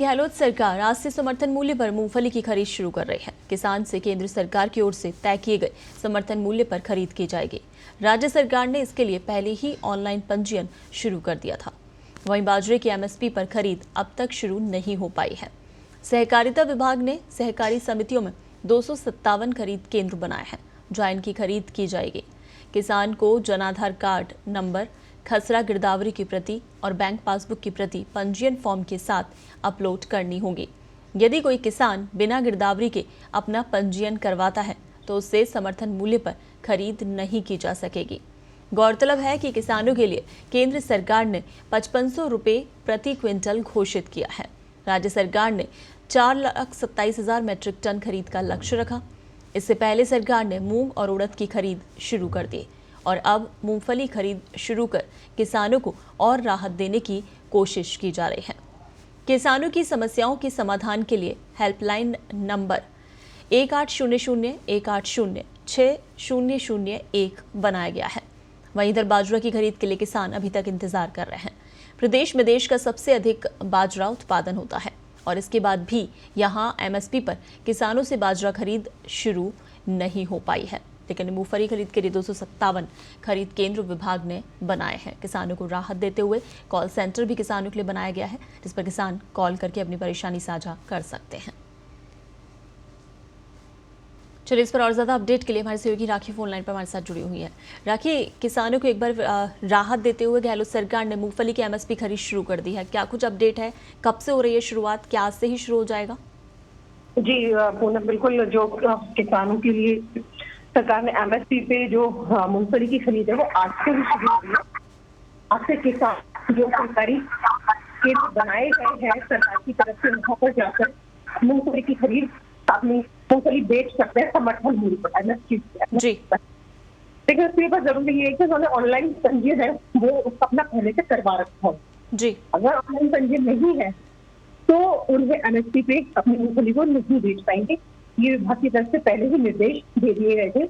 गहलोत सरकार आज से समर्थन मूल्य पर मूंगफली की खरीद शुरू कर रही है। किसान से केंद्र सरकार की ओर से तय किए गए समर्थन मूल्य पर खरीद की जाएगी। राज्य सरकार ने इसके लिए पहले ही ऑनलाइन पंजीयन शुरू कर दिया था। वहीं बाजरे की एमएसपी पर खरीद अब तक शुरू नहीं हो पाई है। सहकारिता विभाग ने सहकारी समितियों में 257 खरीद केंद्र बनाए हैं, जहां इनकी खरीद की जाएगी। किसान को जनाधार कार्ड नंबर, खसरा गिरदावरी की प्रति और बैंक पासबुक की प्रति पंजीयन फॉर्म के साथ अपलोड करनी होगी। यदि कोई किसान बिना गिरदावरी के अपना पंजीयन करवाता है तो उससे समर्थन मूल्य पर खरीद नहीं की जा सकेगी। गौरतलब है कि किसानों के लिए केंद्र सरकार ने 5500 रुपये प्रति क्विंटल घोषित किया है। राज्य सरकार ने 4,27,000 मैट्रिक टन खरीद का लक्ष्य रखा। इससे पहले सरकार ने मूंग और उड़द की खरीद शुरू कर दी और अब मूंगफली खरीद शुरू कर किसानों को और राहत देने की कोशिश की जा रही है। किसानों की समस्याओं के समाधान के लिए हेल्पलाइन नंबर 1800-180-6001 बनाया गया है। वहीं इधर बाजरा की खरीद के लिए किसान अभी तक इंतजार कर रहे हैं। प्रदेश में देश का सबसे अधिक बाजरा उत्पादन होता है और इसके बाद भी यहां एमएसपी पर किसानों से बाजरा खरीद शुरू नहीं हो पाई है। लेकिन मूंगफली खरीद के लिए 257 खरीद केंद्र विभाग ने बनाए हैं। किसानों को राहत देते हुए कॉल सेंटर भी किसानों के लिए बनाया गया है, जिस पर किसान कॉल करके अपनी परेशानी साझा कर सकते हैं। चलिए, इस पर और ज्यादा अपडेट के लिए हमारे सहयोगी राखी फोन लाइन पर हमारे साथ जुड़ी हुई है। राखी, किसानों को एक बार राहत देते हुए गहलोत सरकार ने मूंगफली की एमएसपी खरीद शुरू कर दी है। क्या कुछ अपडेट है? कब से हो रही है शुरुआत? क्या आज से ही शुरू हो जाएगा? जी पूनम, बिल्कुल। जो किसानों के लिए सरकार ने एमएसपी पे जो मूंगफली की खरीद है वो आज से ही शुरू हुई है। आज से किसान जो सरकारी केंद्र बनाए गए हैं सरकार की तरफ से, वहां पर जाकर मूंगफली की खरीद अपनी मूंगफली बेच सकते हैं समर्थन मूल्य पर, एमएसपी। लेकिन उसके बाद जरूरी ये है कि उन्होंने ऑनलाइन पंजीयन है वो अपना पहले से करवा रखा हो। जी, अगर ऑनलाइन पंजीयन नहीं है तो उन्हें एमएसपी पे अपनी मूंगफली को नहीं बेच पाएंगे। ये विभाग की तरफ से पहले ही निर्देश दे दिए गए थे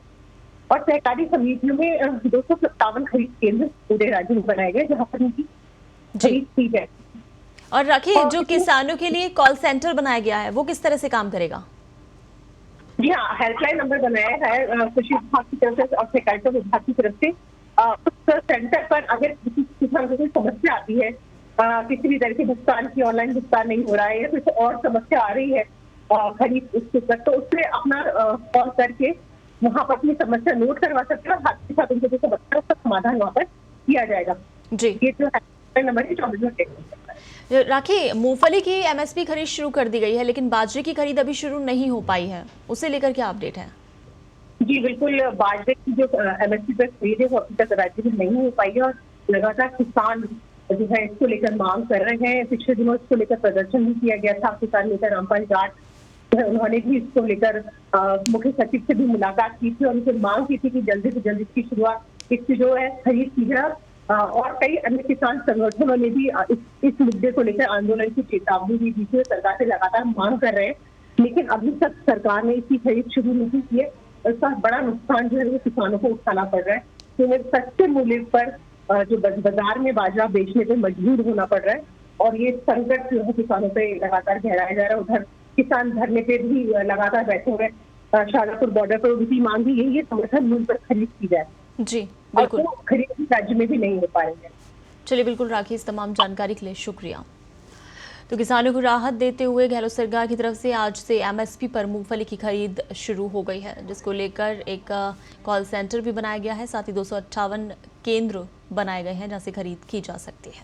और सहकारी समितियों में 257 खरीद केंद्र पूरे राज्य में बनाए गए जहां पर इनकी खरीद की जाए। और राखी, जो किसानों के लिए कॉल सेंटर बनाया गया है वो किस तरह से काम करेगा? जी हाँ, हेल्पलाइन नंबर बनाया है कृषि विभाग की तरफ से और सहकारिता विभाग की तरफ से। उस सेंटर पर अगर किसी किसान को कोई समस्या आती है, किसी भी तरह के भुगतान की ऑनलाइन भुगतान नहीं हो रहा है या कुछ और समस्या आ रही है खरीद उसके पर, तो उससे अपना कॉल करके वहां पर अपनी समस्या नोट करवा सकते हैं और हाथ के साथ उनके जो समस्या उसका समाधान वहां पर किया जाएगा। जी, ये जो हेल्पलाइन नंबर है 24 घंटे। राखी, मूंगफली की एमएसपी खरीद शुरू कर दी गई है, लेकिन बाजरे की खरीद अभी शुरू नहीं हो पाई है। उसे लेकर क्या अपडेट है? जी बिल्कुल, बाजरे की जो एमएसपी पर खरीद है वो अभी तक राज्य में नहीं हो पाई है और लगातार किसान जो है इसको लेकर मांग कर रहे हैं। पिछले दिनों इसको लेकर प्रदर्शन भी किया गया था। किसान नेता रामपाल जाट उन्होंने भी इसको लेकर मुख्य सचिव से भी मुलाकात की थी और उनसे मांग की थी कि जल्दी से जल्दी इसकी शुरुआत, इसकी जो है खरीद की जाए। और कई अन्य किसान संगठनों ने भी इस मुद्दे को लेकर आंदोलन की चेतावनी भी दी थी। सरकार से लगातार मांग कर रहे हैं, लेकिन अभी तक सरकार ने इसकी खरीद शुरू नहीं की है। इसका बड़ा नुकसान जो है वो किसानों को उठाना पड़ रहा है। तो उन्हें सस्ते मूल्य पर जो बाजार में बाजरा बेचने पे मजबूर होना पड़ रहा है और ये संकट जो है किसानों पे लगातार गहराया जा रहा है। उधर किसान धरने पे भी लगातार बैठे हुए। शाजापुर बॉर्डर पर उनकी मांग भी यही है, समर्थन मूल्य पर खरीद की जाए। जी बिल्कुल, तो खरीद राज्य में भी नहीं हो पा रही है। चलिए, बिल्कुल राखी, इस तमाम जानकारी के लिए शुक्रिया। तो किसानों को राहत देते हुए गहलोत सरकार की तरफ से आज से एमएसपी पर मूंगफली की खरीद शुरू हो गई है, जिसको लेकर एक कॉल सेंटर भी बनाया गया है। साथ ही 258 केंद्र बनाए गए हैं जहां से खरीद की जा सकती है।